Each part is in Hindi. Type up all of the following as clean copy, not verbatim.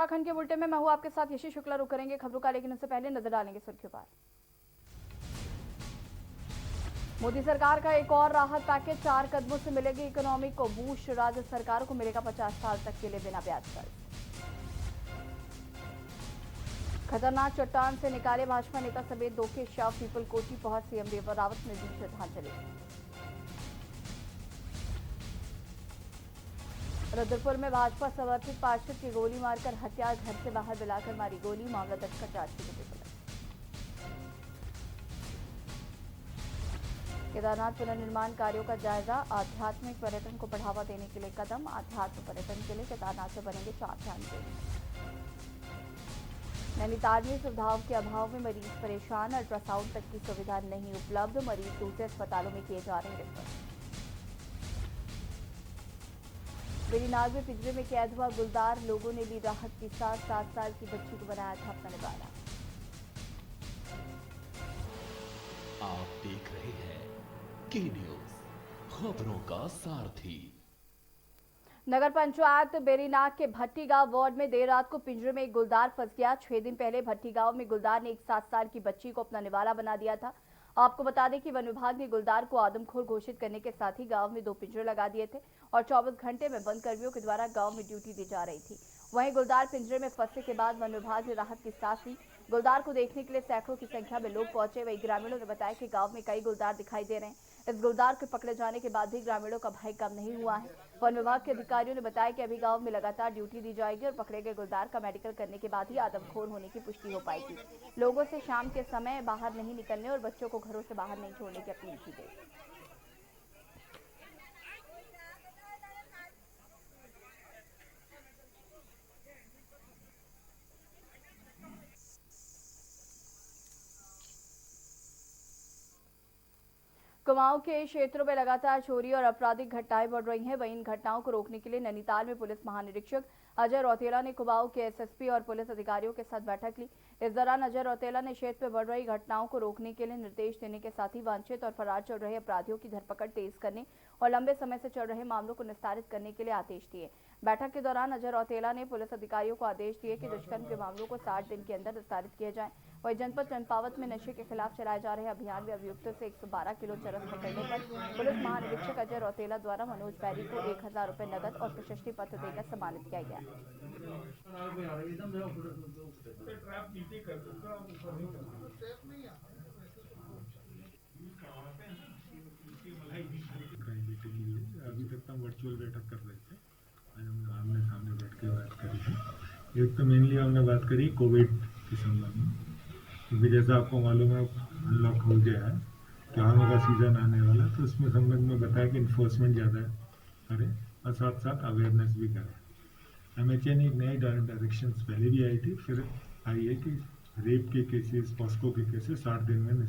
उत्तराखंड के बुलेटिन में मैं हूं आपके साथ यशी शुक्ला। रुक करेंगे खबरों का, लेकिन उससे पहले नजर डालेंगे सुर्खियों पर। मोदी सरकार का एक और राहत पैकेज, 4 कदमों से मिलेगी इकोनॉमी को बूस्ट। राज्य सरकारों को मिलेगा 50 साल तक के लिए बिना ब्याज कर्ज। खतरनाक चट्टान से निकाले भाजपा नेता समेत 2 के शव, पीपल कोठी पहुंच सीएम रावत ने दी श्रद्धांजलि। रुद्रपुर में भाजपा समर्थित पार्षद की गोली मारकर हत्या, घर से बाहर बुलाकर मारी गोली, मामला दर्ज कर जांच शुरू की। केदारनाथ पुनर्निर्माण कार्यों का जायजा, आध्यात्मिक पर्यटन को बढ़ावा देने के लिए कदम। आध्यात्म पर्यटन के लिए केदारनाथ से बनेंगे 4 ध्यान केंद्र। नैनीताल में सुविधाओं के अभाव में मरीज परेशान, अल्ट्रासाउंड तक की सुविधा नहीं उपलब्ध, मरीज दूसरे अस्पतालों में किए जा रहे रेफर। वेरीनाग में पिंजरे में कैद हुआ गुलदार, लोगों ने ली राहत की सांस, 7 साल की बच्ची को बनाया था अपना निवाला। आप देख रहे हैं के न्यूज, खबरों का सारथी। नगर पंचायत बेरीनाग के भट्टी गांव वार्ड में देर रात को पिंजरे में एक गुलदार फंस गया। 6 दिन पहले भट्टी गांव में गुलदार ने एक 7 साल की बच्ची को अपना निवाला बना दिया था। आपको बता दें कि वन विभाग ने गुलदार को आदमखोर घोषित करने के साथ ही गांव में 2 पिंजरे लगा दिए थे और 24 घंटे में वन कर्मियों के द्वारा गांव में ड्यूटी दी जा रही थी। वहीं गुलदार पिंजरे में फंसने के बाद वन विभाग ने राहत की सांस ली। गुलदार को देखने के लिए सैकड़ों की संख्या में लोग पहुंचे। वहीं ग्रामीणों ने बताया कि गांव में कई गुलदार दिखाई दे रहे हैं। इस गुलदार के पकड़े जाने के बाद भी ग्रामीणों का भय कम नहीं हुआ है। वन विभाग के अधिकारियों ने बताया कि अभी गांव में लगातार ड्यूटी दी जाएगी और पकड़े गए गुलदार का मेडिकल करने के बाद ही आदमखोर होने की पुष्टि हो पाएगी। लोगों से शाम के समय बाहर नहीं निकलने और बच्चों को घरों से बाहर नहीं छोड़ने की अपील की गई। कुमाऊं के क्षेत्रों में लगातार चोरी और आपराधिक घटनाएं बढ़ रही हैं। वहीं इन घटनाओं को रोकने के लिए नैनीताल में पुलिस महानिरीक्षक अजय रौतेला ने कुमाऊं के एसएसपी और पुलिस अधिकारियों के साथ बैठक ली। इस दौरान अजय रौतेला ने क्षेत्र में बढ़ रही घटनाओं को रोकने के लिए निर्देश देने के साथ ही वांछित और फरार चल रहे अपराधियों की धरपकड़ तेज करने और लंबे समय से चल रहे मामलों को निस्तारित करने के लिए आदेश दिए। बैठक के दौरान अजय रौतेला ने पुलिस अधिकारियों को आदेश दिए कि दुष्कर्म के मामलों को 60 दिन के अंदर निस्तारित किया जाए। वहीं जनपद चंपावत में नशे के खिलाफ चलाए जा रहे अभियान में अभियुक्तों से 112 किलो चरस पकड़ने पर पुलिस महानिरीक्षक अजय रौतेला द्वारा मनोज बैरी को 1000 रुपए नगद और प्रशस्ति पत्र देकर सम्मानित किया गया। अभी तक तो हम वर्चुअल बैठक कर रहे थे, आज हमने आमने सामने बैठ के बात करी थी। एक तो मेनली हमने बात करी कोविड के संबंध में, क्योंकि जैसा आपको मालूम है अनलॉक हो गया है, त्योहारों का सीजन आने वाला, तो उसमें संबंध में बताया कि इन्फोर्समेंट ज़्यादा करें और साथ साथ अवेयरनेस भी करें। एमएचए ने एक नई डायरेक्शन पहले भी आई थी, फिर आई है कि रेप के केसेस, पॉस्को के केसेस 60 दिन में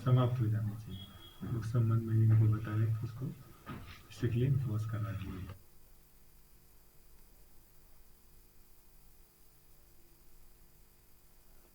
समाप्त हो जाने चाहिए। उस संबंध में इनको बताया कि उसको स्ट्रिक्टली इन्फोर्स करना चाहिए।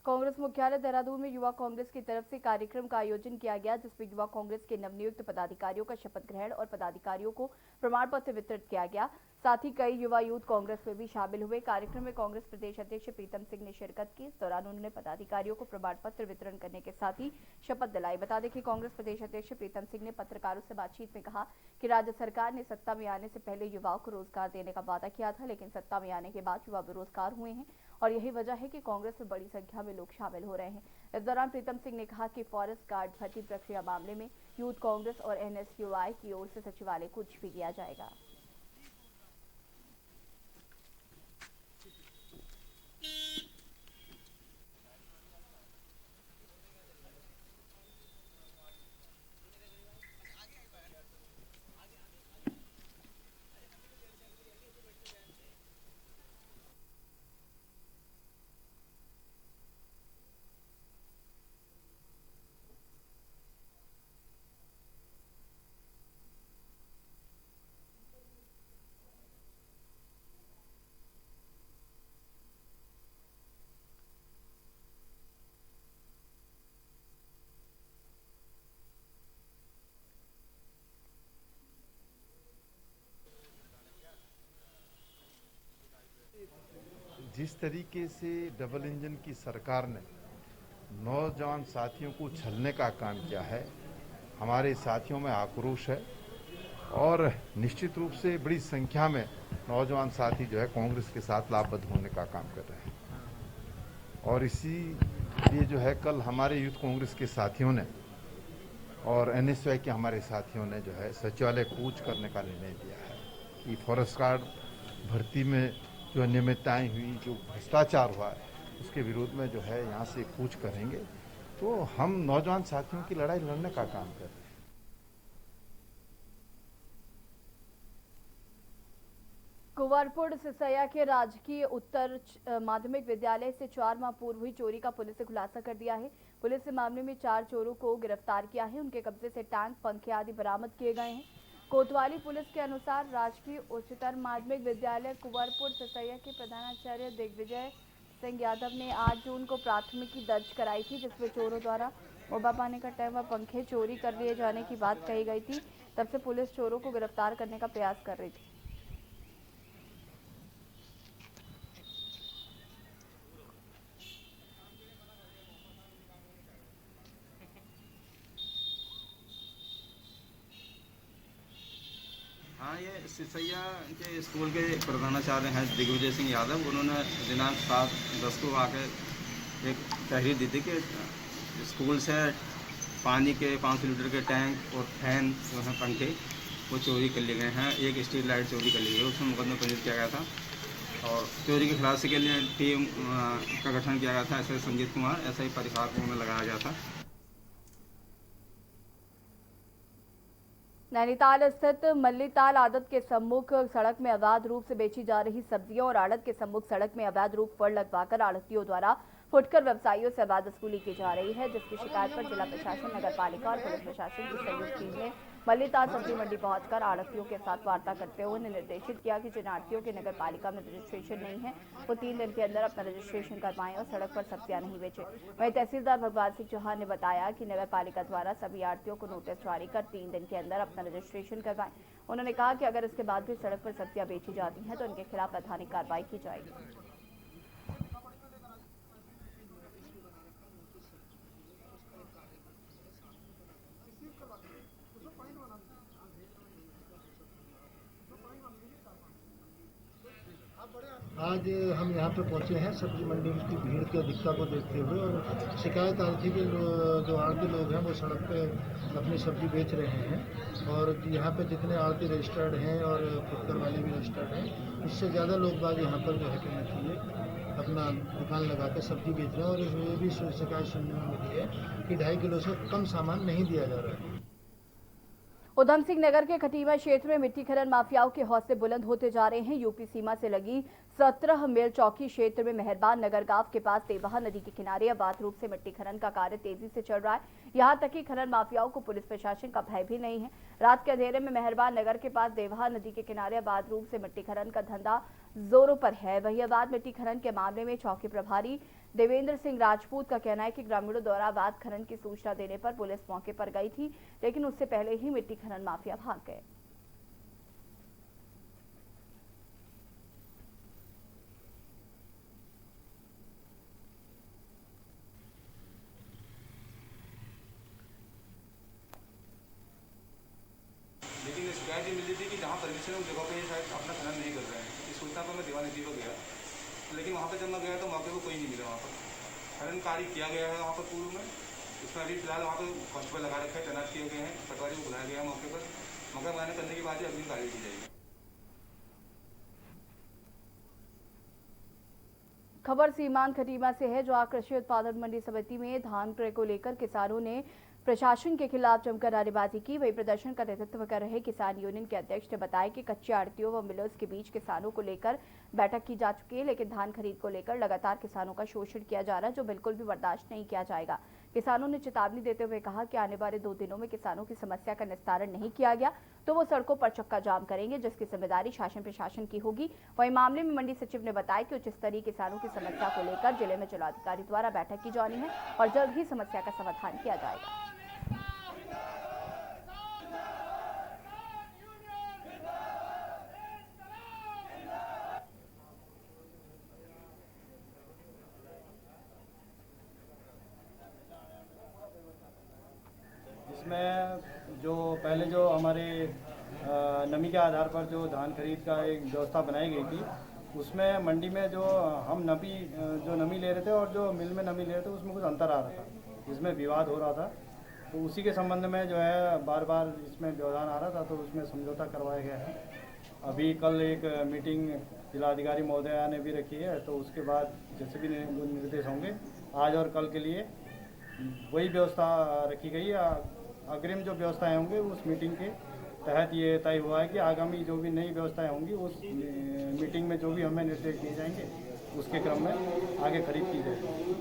कांग्रेस मुख्यालय देहरादून में युवा कांग्रेस की तरफ से कार्यक्रम का आयोजन किया गया, जिसमें युवा कांग्रेस के नवनियुक्त पदाधिकारियों का शपथ ग्रहण और पदाधिकारियों को प्रमाण पत्र वितरित किया गया। साथ ही कई युवा यूथ कांग्रेस में भी शामिल हुए। कार्यक्रम में कांग्रेस प्रदेश अध्यक्ष प्रीतम सिंह ने शिरकत की। इस दौरान उन्होंने पदाधिकारियों को प्रमाण पत्र वितरण करने के साथ ही शपथ दिलाई। बता दें कि कांग्रेस प्रदेश अध्यक्ष प्रीतम सिंह ने पत्रकारों से बातचीत में कहा कि राज्य सरकार ने सत्ता में आने से पहले युवाओं को रोजगार देने का वादा किया था, लेकिन सत्ता में आने के बाद युवा बेरोजगार हुए हैं और यही वजह है कि कांग्रेस में बड़ी संख्या में लोग शामिल हो रहे हैं। इस दौरान प्रीतम सिंह ने कहा कि फॉरेस्ट गार्ड भर्ती प्रक्रिया मामले में यूथ कांग्रेस और एनएसयूआई की ओर से सचिवालय को भी दिया जाएगा। जिस तरीके से डबल इंजन की सरकार ने नौजवान साथियों को छलने का काम किया है, हमारे साथियों में आक्रोश है और निश्चित रूप से बड़ी संख्या में नौजवान साथी जो है कांग्रेस के साथ लाभबद्ध होने का काम कर रहे हैं। और इसी लिए जो है कल हमारे यूथ कांग्रेस के साथियों ने और एनएसवाई के हमारे साथियों ने जो है सचिवालय कूच करने का निर्णय लिया है कि फॉरेस्ट गार्ड भर्ती में जो अनियमितताएं हुई, जो भ्रष्टाचार हुआ है, उसके विरोध में जो है यहाँ से कूच करेंगे। तो हम नौजवान साथियों की लड़ाई लड़ने का काम कर रहे हैं। कुंवरपुर सिसैया के राजकीय उत्तर माध्यमिक विद्यालय से 4 माह पूर्व हुई चोरी का पुलिस ने खुलासा कर दिया है। पुलिस ने मामले में 4 चोरों को गिरफ्तार किया है। उनके कब्जे से टैंक, पंखे आदि बरामद किए गए हैं। कोतवाली पुलिस के अनुसार राजकीय उच्चतर माध्यमिक विद्यालय कुंवरपुर सिसैया के प्रधानाचार्य दिग्विजय सिंह यादव ने 8 जून को प्राथमिकी दर्ज कराई थी, जिसमें चोरों द्वारा मोबा पानी का टैंक व पंखे चोरी कर लिए जाने की बात कही गई थी। तब से पुलिस चोरों को गिरफ्तार करने का प्रयास कर रही थी। हाँ, ये सिसैया के स्कूल के प्रधानाचार्य हैं दिग्विजय सिंह यादव। उन्होंने दिनांक 7/10 को आकर एक तहरीर दी थी कि स्कूल से पानी के 500 लीटर के टैंक और फैन जो हैं पंखे वो चोरी कर लिए गए हैं। एक स्ट्रीट लाइट चोरी कर ली गई है, उसमें मुकदमा पंजीकृत किया गया था और चोरी की खलासी के लिए टीम का गठन किया गया था। एसआई संजीत कुमार, एसआई परिसार को उन्हें लगाया गया था। नैनीताल स्थित मल्लीताल आड़त के सम्मुख सड़क में अवैध रूप से बेची जा रही सब्जियों और आड़त के सम्मुख सड़क में अवैध रूप फड़ लगवाकर आड़तियों द्वारा फुटकर व्यवसायियों से अवैध वसूली की जा रही है, जिसकी शिकायत पर जिला प्रशासन, नगर पालिका और पुलिस प्रशासन की संयुक्त टीम ने मल्लीताल सब्जी मंडी पहुंचकर आड़तियों के साथ वार्ता करते हुए उन्हें निर्देशित किया कि जिन आड़तियों के नगर पालिका में रजिस्ट्रेशन नहीं है वो 3 दिन के अंदर अपना रजिस्ट्रेशन करवाएं और सड़क पर सब्जियां नहीं बेचें। वहीं तहसीलदार भगवान सिंह चौहान ने बताया कि नगर पालिका द्वारा सभी आड़तियों को नोटिस जारी कर 3 दिन के अंदर अपना रजिस्ट्रेशन करवाएं। उन्होंने कहा कि अगर इसके बाद भी सड़क पर सब्जियां बेची जाती हैं तो उनके खिलाफ वैधानिक कार्रवाई की जाएगी। आज हम यहाँ पे पहुँचे हैं सब्जी मंडी की भीड़ की अधिकता को देखते हुए और शिकायत आ रही थी कि जो आड़ती लोग हैं वो सड़क पे अपनी सब्जी बेच रहे हैं और यहाँ पे जितने आड़ती रजिस्टर्ड हैं और फुटकर वाले भी रजिस्टर्ड हैं, उससे ज़्यादा लोग बाग यहाँ पर जो है कहना चाहिए अपना दुकान लगा के सब्जी बेच रहे हैं और ये भी शिकायत सुनने में मिली है कि 2.5 किलो से कम सामान नहीं दिया जा रहा है। उधम सिंह नगर के खटीमा क्षेत्र में मिट्टी खनन माफियाओं के हौसले बुलंद होते जा रहे हैं। यूपी सीमा से लगी 17 मील चौकी क्षेत्र में मेहरबान नगर गांव के पास देवहा नदी के किनारे अवैध रूप से मिट्टी खनन का कार्य तेजी से चल रहा है। यहां तक कि खनन माफियाओं को पुलिस प्रशासन का भय भी नहीं है। रात के अंधेरे में मेहरबान नगर के पास देवहा नदी के किनारे अवैध रूप से मिट्टी खनन का धंधा जोरों पर है। वहीं अवैध मिट्टी खनन के मामले में चौकी प्रभारी देवेंद्र सिंह राजपूत का कहना है कि ग्रामीणों द्वारा अवैध खनन की सूचना देने पर पुलिस मौके पर गई थी, लेकिन उससे पहले ही मिट्टी खनन माफिया भाग गए। लेकिन शिकायत ये मिली थी कि जहाँ परमिशन है उस जगह पे शायद अपना खनन नहीं कर रहे हैं। इस सूचना पर मैं देवा नदी को गया, लेकिन वहाँ पर जब मैं गया तो मौके को कोई नहीं मिला। वहाँ पर खनन कार्य किया गया है वहाँ पर पूर्व में। इसमें अभी फिलहाल वहाँ पर कांस्टेबल लगा रखे हैं, तैनात किए गए हैं, पटवारी को बुलाया गया है मौके पर। मौका मुआयना करने के बाद ही अगली कार्रवाई की जाएगी। खबर सीमांत खटीमा से है, जहां कृषि उत्पादन मंडी समिति में धान क्रय को लेकर किसानों ने प्रशासन के खिलाफ जमकर नारेबाजी की। वही प्रदर्शन का नेतृत्व कर रहे किसान यूनियन के अध्यक्ष ने बताया कि कच्चे आड़तियों व मिलर्स के बीच किसानों को लेकर बैठक की जा चुकी है, लेकिन धान खरीद को लेकर लगातार किसानों का शोषण किया जा रहा है, जो बिल्कुल भी बर्दाश्त नहीं किया जाएगा। किसानों ने चेतावनी देते हुए कहा कि आने वाले 2 दिनों में किसानों की समस्या का निस्तारण नहीं किया गया तो वो सड़कों पर चक्का जाम करेंगे, जिसकी जिम्मेदारी शासन प्रशासन की होगी। वहीं मामले में मंडी सचिव ने बताया कि उच्च स्तरीय किसानों की समस्या को लेकर जिले में जिलाधिकारी द्वारा बैठक की जानी है और जल्द ही समस्या का समाधान किया जाएगा। जो पहले जो हमारे नमी के आधार पर जो धान खरीद का एक व्यवस्था बनाई गई थी, उसमें मंडी में जो हम नमी ले रहे थे और जो मिल में नमी ले रहे थे उसमें कुछ अंतर आ रहा था, जिसमें विवाद हो रहा था। तो उसी के संबंध में जो है बार बार इसमें व्यवधान आ रहा था, तो उसमें समझौता करवाया गया है। अभी कल एक मीटिंग जिलाधिकारी महोदया ने भी रखी है, तो उसके बाद जैसे भी निर्देश होंगे आज और कल के लिए वही व्यवस्था रखी गई है। अग्रिम जो व्यवस्थाएं होंगी उस मीटिंग के तहत ये तय हुआ है कि आगामी जो भी नई व्यवस्थाएं होंगी उस मीटिंग में जो भी हमें निर्देश दिए जाएंगे उसके क्रम में आगे खरीद की जाएगी।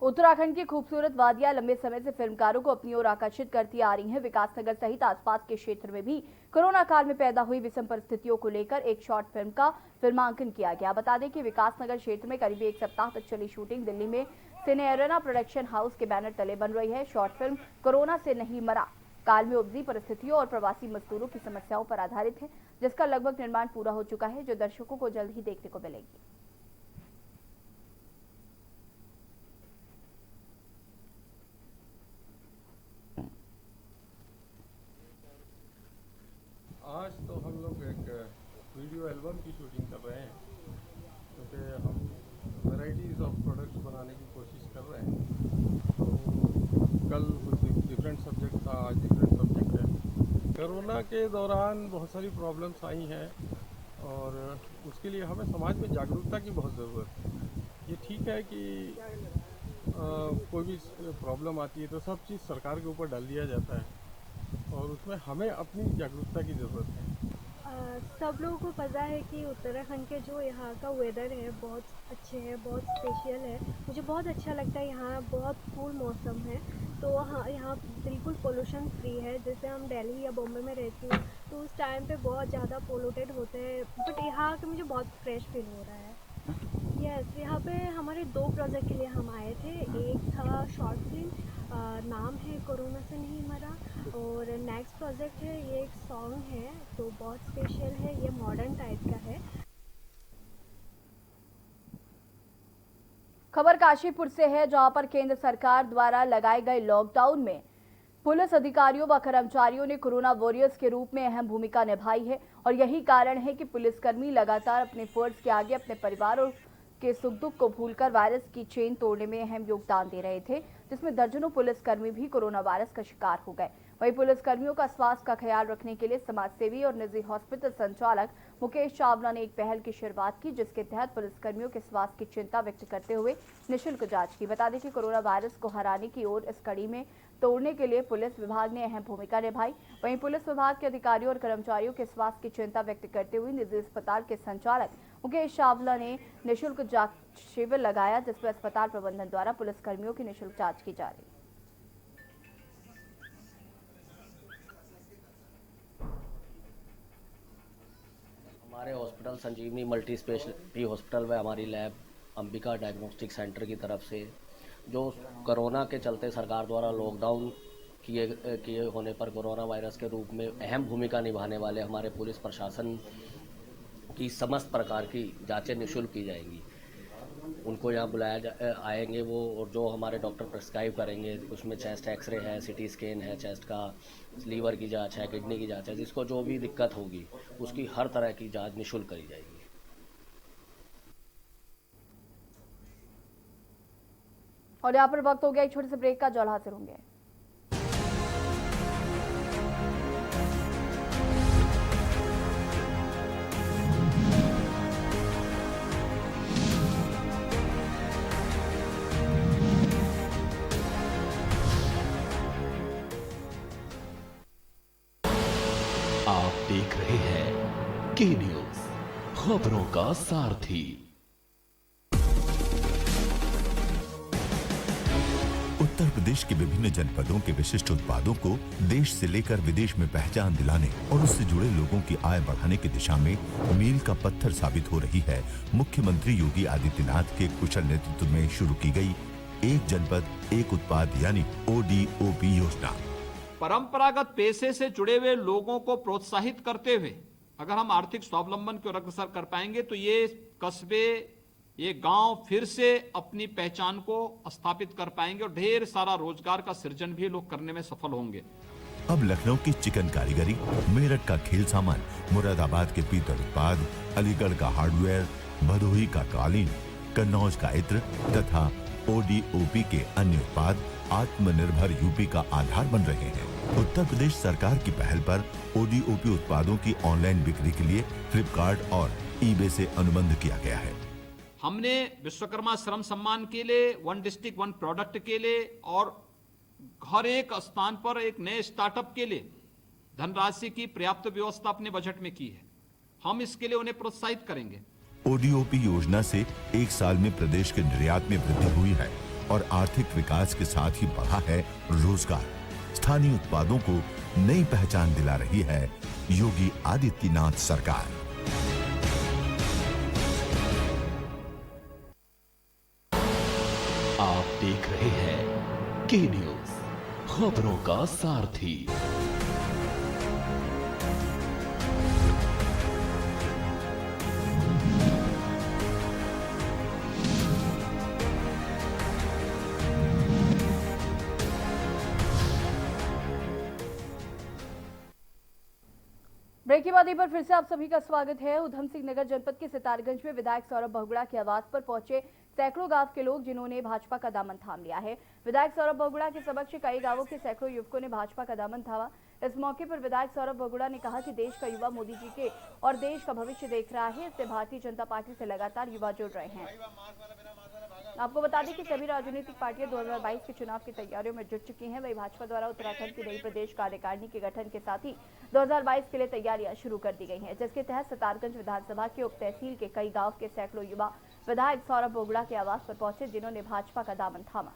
उत्तराखंड की खूबसूरत वादियां लंबे समय से फिल्मकारों को अपनी ओर आकर्षित करती आ रही हैं। विकासनगर सहित आसपास के क्षेत्र में भी कोरोना काल में पैदा हुई विषम परिस्थितियों को लेकर एक शॉर्ट फिल्म का फिल्मांकन किया गया। बता दें कि विकासनगर क्षेत्र में करीब एक सप्ताह तक चली शूटिंग दिल्ली में सिनेरेना प्रोडक्शन हाउस के बैनर तले बन रही है। शॉर्ट फिल्म कोरोना से नहीं मरा काल में उपजी परिस्थितियों और प्रवासी मजदूरों की समस्याओं पर आधारित है, जिसका लगभग निर्माण पूरा हो चुका है, जो दर्शकों को जल्द ही देखने को मिलेगी। आज तो हम लोग एक वीडियो एल्बम की शूटिंग कर रहे हैं, क्योंकि हम वैराइटीज़ ऑफ प्रोडक्ट्स बनाने की कोशिश कर रहे हैं। तो कल कुछ डिफरेंट सब्जेक्ट था, आज डिफरेंट सब्जेक्ट है। कोरोना के दौरान बहुत सारी प्रॉब्लम्स आई हैं और उसके लिए हमें समाज में जागरूकता की बहुत ज़रूरत है। ये ठीक है कि कोई भी प्रॉब्लम आती है तो सब चीज़ सरकार के ऊपर डाल दिया जाता है और उसमें हमें अपनी जागरूकता की ज़रूरत है। सब लोगों को पता है कि उत्तराखंड के जो यहाँ का वेदर है बहुत अच्छे है, बहुत स्पेशल है। मुझे बहुत अच्छा लगता है, यहाँ बहुत कूल मौसम है। तो हाँ, यहाँ बिल्कुल पोल्यूशन फ्री है। जैसे हम दिल्ली या बॉम्बे में रहती हूँ तो उस टाइम पे बहुत ज़्यादा पोल्यूटेड होते हैं, बट यहाँ के मुझे बहुत फ्रेश फील हो रहा है। यस, यहाँ पे हमारे 2 प्रोजेक्ट के लिए हम आए थे। एक था शॉर्ट फिल्म, नाम है कोरोना से नहीं मरा, और नेक्स्ट प्रोजेक्ट है ये एक सॉन्ग है, तो बहुत स्पेशल है, ये मॉडर्न टाइप का है। खबर काशीपुर से है, जहां पर केंद्र सरकार द्वारा लगाए गए लॉकडाउन में पुलिस अधिकारियों व कर्मचारियों ने कोरोना वॉरियर्स के रूप में अहम भूमिका निभाई है और यही कारण है कि पुलिसकर्मी लगातार अपने फर्ज के आगे अपने परिवारों के सुख दुख को भूलकर वायरस की चेन तोड़ने में अहम योगदान दे रहे थे, जिसमें दर्जनों पुलिसकर्मी भी कोरोना वायरस का शिकार हो गए। वहीं पुलिसकर्मियों का स्वास्थ्य का ख्याल रखने के लिए समाजसेवी और निजी हॉस्पिटल संचालक मुकेश चावला ने एक पहल की शुरुआत की, जिसके तहत पुलिसकर्मियों के स्वास्थ्य की चिंता व्यक्त करते हुए निःशुल्क जांच की। बता दें कि कोरोना वायरस को हराने की ओर इस कड़ी में तोड़ने के लिए पुलिस विभाग ने अहम भूमिका निभाई। वहीं पुलिस विभाग के अधिकारियों और कर्मचारियों के स्वास्थ्य की चिंता व्यक्त करते हुए निजी अस्पताल के संचालक मुकेश चावला ने निःशुल्क जांच शिविर लगाया, जिसमें अस्पताल प्रबंधन द्वारा पुलिसकर्मियों की निःशुल्क जांच की जा रही। हमारे हॉस्पिटल संजीवनी मल्टी स्पेशलिटी हॉस्पिटल में हमारी लैब अंबिका डायग्नोस्टिक सेंटर की तरफ से जो कोरोना के चलते सरकार द्वारा लॉकडाउन किए होने पर कोरोना वायरस के रूप में अहम भूमिका निभाने वाले हमारे पुलिस प्रशासन की समस्त प्रकार की जांचें निःशुल्क की जाएंगी। उनको यहाँ बुलाया आएंगे वो, और जो हमारे डॉक्टर प्रिस्क्राइब करेंगे उसमें चेस्ट एक्सरे है, सीटी स्कैन है, चेस्ट का लीवर की जांच है, किडनी की जांच है, जिसको जो भी दिक्कत होगी उसकी हर तरह की जांच निःशुल्क करी जाएगी। और यहाँ पर वक्त हो गया एक छोटे से ब्रेक का, जल्द हाजिर होंगे। आप देख रहे हैं के न्यूज, खबरों का सारथी। उत्तर प्रदेश के विभिन्न जनपदों के विशिष्ट उत्पादों को देश से लेकर विदेश में पहचान दिलाने और उससे जुड़े लोगों की आय बढ़ाने की दिशा में मील का पत्थर साबित हो रही है मुख्यमंत्री योगी आदित्यनाथ के कुशल नेतृत्व में शुरू की गई एक जनपद एक उत्पाद यानी ODOP योजना। परंपरागत पेशे से जुड़े हुए लोगों को प्रोत्साहित करते हुए अगर हम आर्थिक स्वावलंबन को अग्रसर कर पाएंगे तो ये कस्बे ये गांव फिर से अपनी पहचान को स्थापित कर पाएंगे और ढेर सारा रोजगार का सृजन भी लोग करने में सफल होंगे। अब लखनऊ की चिकन कारीगरी, मेरठ का खेल सामान, मुरादाबाद के पीतल उत्पाद, अलीगढ़ का हार्डवेयर, भदोही का कालीन, कन्नौज का इत्र तथा ओडीओपी के अन्य उत्पाद आत्मनिर्भर यूपी का आधार बन रहे हैं। उत्तर प्रदेश सरकार की पहल पर ओडीओपी उत्पादों की ऑनलाइन बिक्री के लिए फ्लिपकार्ट और ईबे से अनुबंध किया गया है। हमने विश्वकर्मा श्रम सम्मान के लिए, वन डिस्ट्रिक्ट वन प्रोडक्ट के लिए और हर एक स्थान पर एक नए स्टार्टअप के लिए धनराशि की पर्याप्त व्यवस्था अपने बजट में की है। हम इसके लिए उन्हें प्रोत्साहित करेंगे। ओडीओपी योजना से एक साल में प्रदेश के निर्यात में वृद्धि हुई है और आर्थिक विकास के साथ ही बढ़ा है रोजगार। स्थानीय उत्पादों को नई पहचान दिला रही है योगी आदित्यनाथ सरकार। आप देख रहे हैं के न्यूज, खबरों का सारथी। ब्रेक के बाद एक बार फिर से आप सभी का स्वागत है। उधम सिंह नगर जनपद के सितारगंज में विधायक सौरभ बहुगुणा के आवास पर पहुंचे सैकड़ों गांव के लोग, जिन्होंने भाजपा का दामन थाम लिया है। विधायक सौरभ बहुगुणा के समक्ष कई गांवों के सैकड़ों युवकों ने भाजपा का दामन थामा। इस मौके पर विधायक सौरभ बहुगुणा ने कहा कि देश का युवा मोदी जी के और देश का भविष्य देख रहा है, इससे भारतीय जनता पार्टी से लगातार युवा जुड़ रहे हैं। आपको बता दें कि सभी राजनीतिक पार्टियां 2022 के चुनाव की तैयारियों में जुट चुकी हैं। वहीं भाजपा द्वारा उत्तराखंड की नई प्रदेश कार्यकारिणी के गठन के साथ ही 2022 के लिए तैयारियां शुरू कर दी गई हैं, जिसके तहत सितारगंज विधानसभा के उप तहसील के कई गांव के सैकड़ों युवा विधायक सौरभ बहुगुणा के आवास पर पहुंचे, जिन्होंने भाजपा का दामन थामा।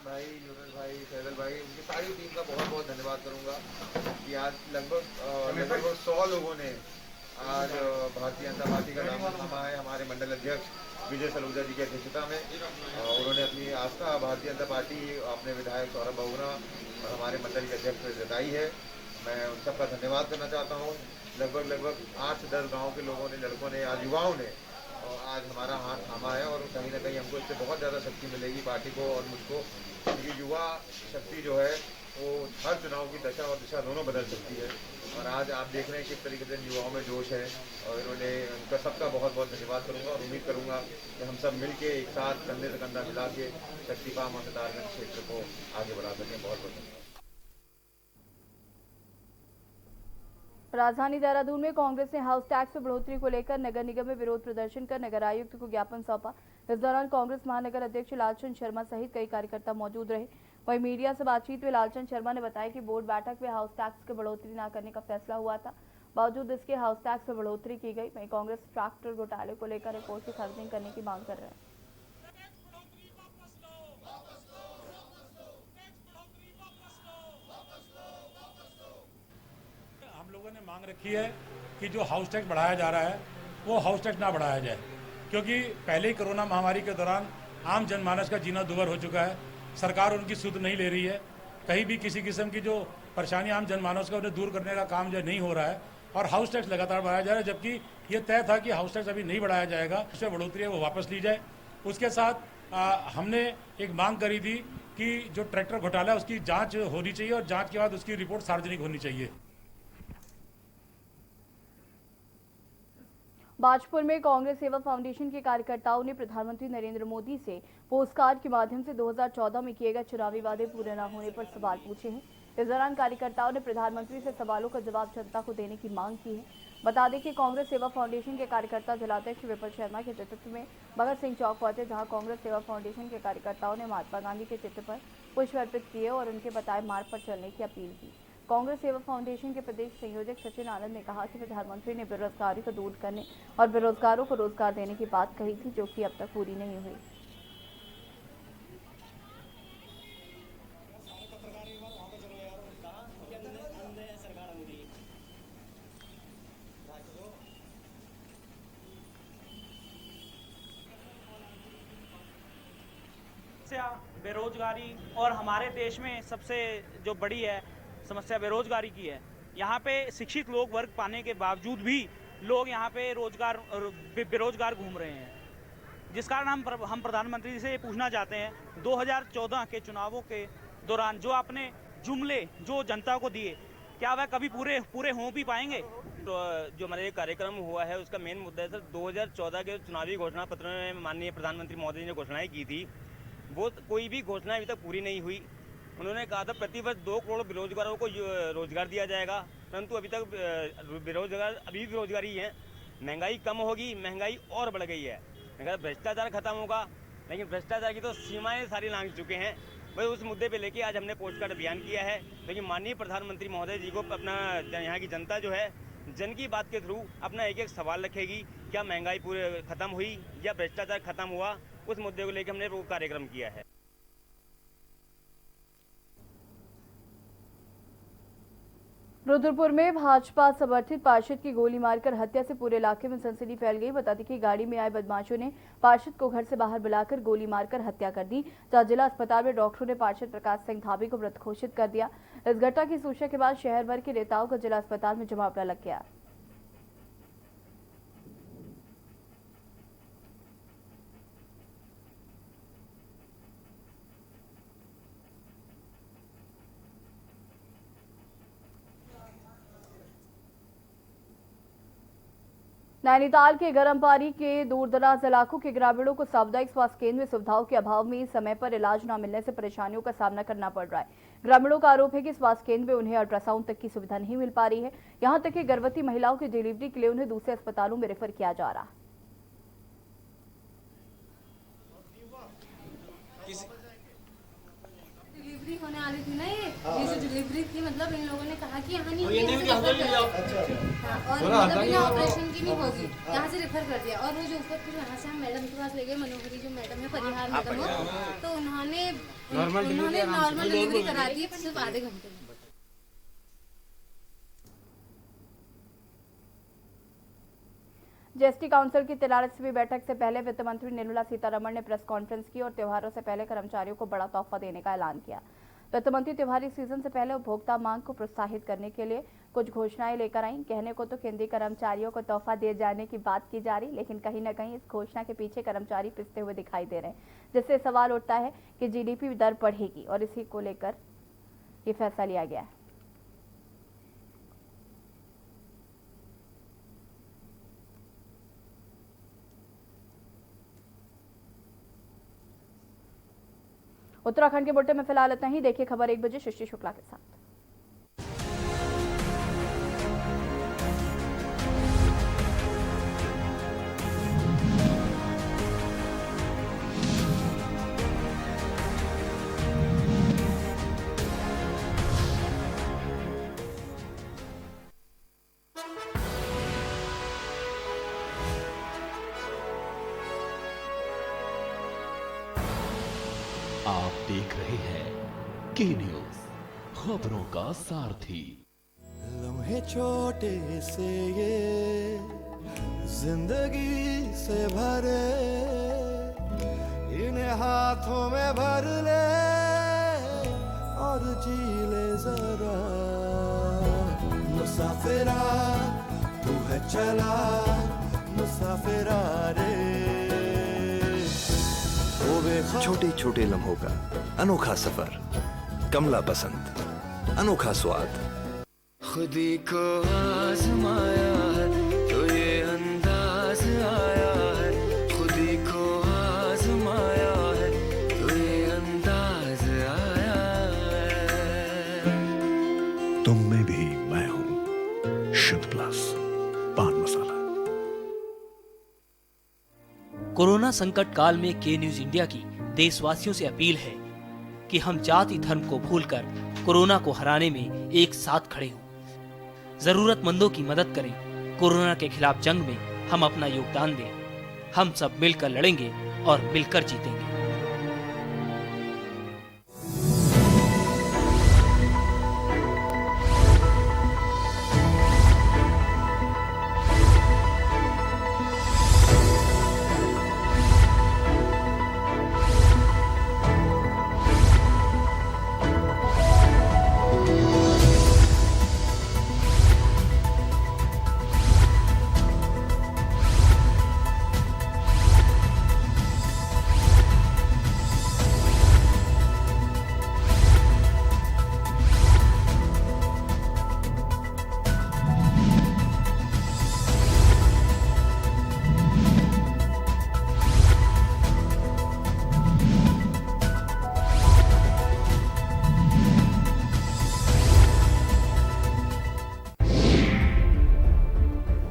भाई, यूनुस भाई, फैजल भाई, उनकी सारी टीम का बहुत बहुत धन्यवाद करूंगा कि आज लगभग 100 लोगों ने आज भारतीय जनता पार्टी का दामन थामा है। हमारे मंडल अध्यक्ष विजय सलूजा जी की अध्यक्षता में उन्होंने अपनी आस्था भारतीय जनता पार्टी अपने विधायक सौरभ बहुगुणा और हमारे मंडल के अध्यक्ष पर जताई है। मैं उन सबका धन्यवाद करना चाहता हूँ। लगभग 8 से 10 गाँव के लोगों ने, लड़कों ने, आज युवाओं ने आज हमारा हाथ थामा है और कहीं ना कहीं हमको इससे बहुत ज़्यादा शक्ति मिलेगी पार्टी को और मुझको। क्योंकि युवा शक्ति जो है वो हर चुनाव की दशा और दिशा दोनों बदल सकती है और आज आप देख रहे हैं किस तरीके से युवाओं में जोश है और इन्होंने उनका सबका बहुत बहुत धन्यवाद करूंगा और उम्मीद करूंगा कि हम सब मिलके एक साथ कंधे से कंधा मिला के शक्तिपाम और सितारगंज क्षेत्र को आगे बढ़ा सकें। बहुत बहुत धन्यवाद। राजधानी देहरादून में कांग्रेस ने हाउस टैक्स में बढ़ोतरी को लेकर नगर निगम में विरोध प्रदर्शन कर नगर आयुक्त को ज्ञापन सौंपा। इस दौरान कांग्रेस महानगर अध्यक्ष लालचंद शर्मा सहित कई कार्यकर्ता मौजूद रहे। वहीं मीडिया से बातचीत में लालचंद शर्मा ने बताया कि बोर्ड बैठक में हाउस टैक्स की बढ़ोतरी न करने का फैसला हुआ था, बावजूद इसके हाउस टैक्स में बढ़ोतरी की गई। वहीं कांग्रेस ट्रैक्टर घोटाले को लेकर रिपोर्ट की खरीदिंग करने की मांग कर रहे हैं। हम लोगों ने मांग रखी है कि जो हाउस टैक्स बढ़ाया जा रहा है वो हाउस टैक्स ना बढ़ाया जाए, क्योंकि पहले ही कोरोना महामारी के दौरान आम जनमानस का जीना दुभर हो चुका है। सरकार उनकी सुध नहीं ले रही है। कहीं भी किसी किस्म की जो परेशानी आम जनमानस का उन्हें दूर करने का काम जो नहीं हो रहा है और हाउस टैक्स लगातार बढ़ाया जा रहा है, जबकि ये तय था कि हाउस टैक्स अभी नहीं बढ़ाया जाएगा, उससे बढ़ोतरी है वो वापस ली जाए। उसके साथ हमने एक मांग करी थी कि जो ट्रैक्टर घोटाला है उसकी जाँच होनी चाहिए और जाँच के बाद उसकी रिपोर्ट सार्वजनिक होनी चाहिए। बाजपुर में कांग्रेस सेवा फाउंडेशन के कार्यकर्ताओं ने प्रधानमंत्री नरेंद्र मोदी से पोस्टकार्ड के माध्यम से 2014 में किए गए चुनावी वादे पूरे न होने पर सवाल पूछे हैं। इस दौरान कार्यकर्ताओं ने प्रधानमंत्री से सवालों का जवाब जनता को देने की मांग की है। बता दें कि कांग्रेस सेवा फाउंडेशन के कार्यकर्ता जिलाध्यक्ष विपुल शर्मा के नेतृत्व में भगत सिंह चौक पहुंचे, जहां कांग्रेस सेवा फाउंडेशन के कार्यकर्ताओं ने महात्मा गांधी के चित्र पर पुष्प अर्पित किए और उनके बताए मार्ग पर चलने की अपील की। कांग्रेस सेवा फाउंडेशन के प्रदेश संयोजक सचिन आनंद ने कहा कि प्रधानमंत्री ने बेरोजगारी को दूर करने और बेरोजगारों को रोजगार देने की बात कही थी, जो कि अब तक पूरी नहीं हुई। समस्या बेरोजगारी और हमारे देश में सबसे जो बड़ी है समस्या बेरोजगारी की है। यहाँ पे शिक्षित लोग वर्ग पाने के बावजूद भी लोग यहाँ पे बेरोजगार घूम रहे हैं, जिस कारण हम प्रधानमंत्री से पूछना चाहते हैं 2014 के चुनावों के दौरान जो आपने जुमले जो जनता को दिए, क्या वह कभी पूरे हो भी पाएंगे? तो जो हमारे कार्यक्रम हुआ है उसका मेन मुद्दा है सर, 2014 के चुनावी घोषणा पत्र में माननीय प्रधानमंत्री महोदय जी ने घोषणाएं की थी, वो कोई भी घोषणा अभी तक पूरी नहीं हुई। उन्होंने कहा था प्रतिवर्ष 2 करोड़ बेरोजगारों को रोजगार दिया जाएगा, परंतु अभी तक बेरोजगार अभी भी बेरोजगारी है। महंगाई कम होगी, महंगाई और बढ़ गई है। भ्रष्टाचार खत्म होगा, लेकिन भ्रष्टाचार की तो सीमाएं सारी लांघ चुके हैं। वही उस मुद्दे पे लेके आज हमने पोस्ट कार्ड अभियान किया है, लेकिन माननीय प्रधानमंत्री महोदय जी को अपना यहाँ की जनता जो है जन की बात के थ्रू अपना एक सवाल रखेगी, क्या महंगाई पूरे खत्म हुई या भ्रष्टाचार खत्म हुआ, उस मुद्दे को लेकर हमने वो कार्यक्रम किया है। रुद्रपुर में भाजपा समर्थित पार्षद की गोली मारकर हत्या से पूरे इलाके में सनसनी फैल गई। बता दें कि गाड़ी में आए बदमाशों ने पार्षद को घर से बाहर बुलाकर गोली मारकर हत्या कर दी, जहां जिला अस्पताल में डॉक्टरों ने पार्षद प्रकाश सिंह धाबी को मृत घोषित कर दिया। इस घटना की सूचना के बाद शहर भर के नेताओं का जिला अस्पताल में जमावड़ा लग गया। नैनीताल के गर्मपारी के दूरदराज इलाकों के ग्रामीणों को सामुदायिक स्वास्थ्य केंद्र में सुविधाओं के अभाव में समय पर इलाज न मिलने से परेशानियों का सामना करना पड़ रहा है। ग्रामीणों का आरोप है कि स्वास्थ्य केंद्र में उन्हें अल्ट्रासाउंड तक की सुविधा नहीं मिल पा रही है। यहां तक कि गर्भवती महिलाओं की डिलीवरी के लिए उन्हें दूसरे अस्पतालों में रेफर किया जा रहा है। डिलीवरी होने वाली थी ना, ये जो डिलीवरी थी, मतलब इन लोगों ने कहा कि यहाँ नहीं और मतलब यहाँ ऑपरेशन की नहीं होगी, यहाँ से रेफर कर दिया। और वो जो ऊपर फिर यहाँ से हम मैडम के पास ले गए, मनोहरी जो मैडम है, परिहार मैडम हो, तो उन्होंने नॉर्मल डिलीवरी करा दी सिर्फ आधे घंटे में। जीएसटी काउंसिल की 43वीं बैठक से पहले वित्त मंत्री निर्मला सीतारमण ने प्रेस कॉन्फ्रेंस की और त्योहारों से पहले कर्मचारियों को बड़ा तोहफा देने का ऐलान किया। वित्त मंत्री त्योहारी सीजन से पहले उपभोक्ता मांग को प्रोत्साहित करने के लिए कुछ घोषणाएं लेकर आई। कहने को तो केंद्रीय कर्मचारियों को तोहफा दिए जाने की बात की जा रही, लेकिन कहीं न कहीं इस घोषणा के पीछे कर्मचारी पिसते हुए दिखाई दे रहे हैं, जिससे सवाल उठता है कि जीडीपी दर बढ़ेगी और इसी को लेकर ये फैसला लिया गया है। उत्तराखंड के बुलेटिन में फिलहाल इतना ही। देखिए खबर 1 बजे सृष्टि शुक्ला के साथ। आप देख रहे हैं के न्यूज, खबरों का सारथी। लम्हे छोटे से ये जिंदगी से भरे, इन्हें हाथों में भर ले और जी ले जरा। मुसाफिरा तू है चला, मुसाफिरा रे। छोटे छोटे लम्हों का अनोखा सफर, कमला पसंद, अनोखा स्वाद। खुदी को आजमाया है तो ये अंदाज आया है, खुदी को आजमाया है तो ये अंदाज आया है। तुम में भी मैं हूं, शुद्ध प्लस पान मसाला। कोरोना संकट काल में के न्यूज इंडिया की देशवासियों से अपील है कि हम जाति धर्म को भूलकर कोरोना को हराने में एक साथ खड़े हों। जरूरतमंदों की मदद करें। कोरोना के खिलाफ जंग में हम अपना योगदान दें। हम सब मिलकर लड़ेंगे और मिलकर जीतेंगे।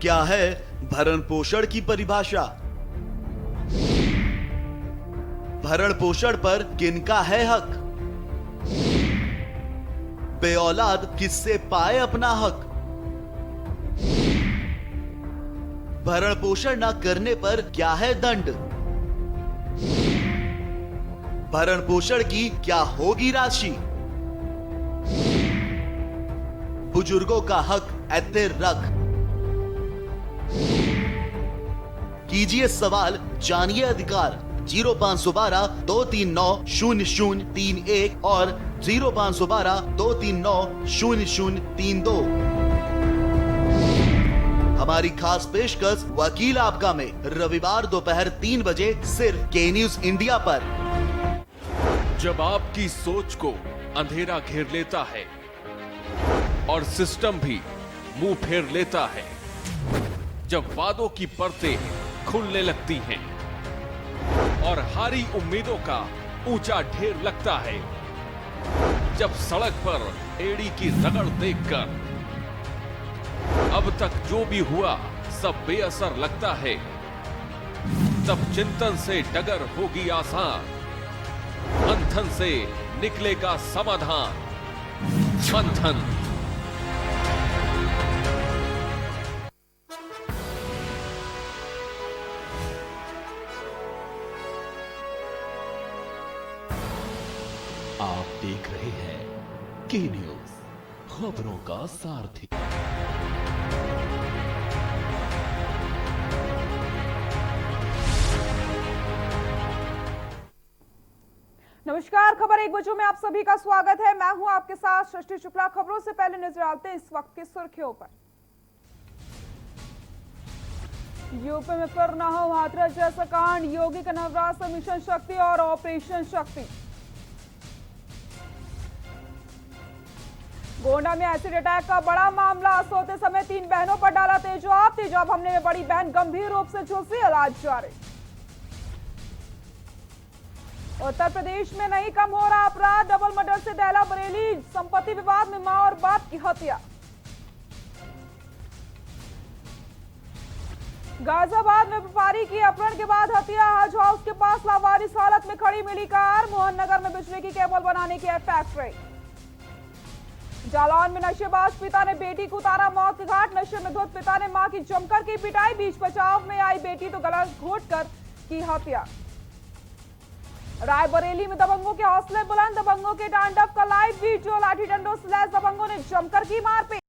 क्या है भरण पोषण की परिभाषा? भरण पोषण पर किनका है हक? बेऔलाद किससे पाए अपना हक? भरण पोषण न करने पर क्या है दंड? भरण पोषण की क्या होगी राशि? बुजुर्गों का हक ऐते रख। कीजिए सवाल, जानिए अधिकार। 0512 239 0031 और 0512 239 0032। हमारी खास पेशकश वकील आपका में रविवार दोपहर 3 बजे सिर्फ के न्यूज इंडिया पर। जब आपकी सोच को अंधेरा घेर लेता है और सिस्टम भी मुंह फेर लेता है, जब वादों की परतें खुलने लगती हैं और हारी उम्मीदों का ऊंचा ढेर लगता है, जब सड़क पर एड़ी की रगड़ देखकर अब तक जो भी हुआ सब बेअसर लगता है, तब चिंतन से डगर होगी आसान, मंथन से निकलेगा समाधान। मंथन। आप देख रहे हैं के न्यूज, खबरों का सारथी। नमस्कार, खबर 1 बजे में आप सभी का स्वागत है। मैं हूं आपके साथ सृष्टि शुक्ला। खबरों से पहले नजर डालते हैं इस वक्त की सुर्खियों पर। यूपी में फिर न हो हाथरस जैसा कांड, योगी का नवरात्र मिशन शक्ति और ऑपरेशन शक्ति। गोंडा में एसिड अटैक का बड़ा मामला, सोते समय 3 बहनों पर डाला तेजाब हमले में बड़ी बहन गंभीर रूप से झुलसी, इलाज जारी। उत्तर प्रदेश में नहीं कम हो रहा अपराध, डबल मर्डर से दहला बरेली, संपत्ति विवाद में मां और बाप की हत्या। गाजियाबाद में व्यापारी की अपहरण के बाद हत्या, हज हाउस के पास लावारिस हालत में खड़ी मिली कार। मोहन नगर में बिजली की केबल बनाने की है फैक्ट्री। जालौन में नशेबाज पिता ने बेटी को उतारा मौत के घाट, नशे में धुत पिता ने मां की जमकर की पिटाई, बीच बचाव में आई बेटी तो गला घोंटकर की हत्या। रायबरेली में दबंगों के हौसले बुलंद, दबंगों के तांडव का लाइव वीडियो, लाठी डंडों से लैस दबंगों ने जमकर की मारपीट।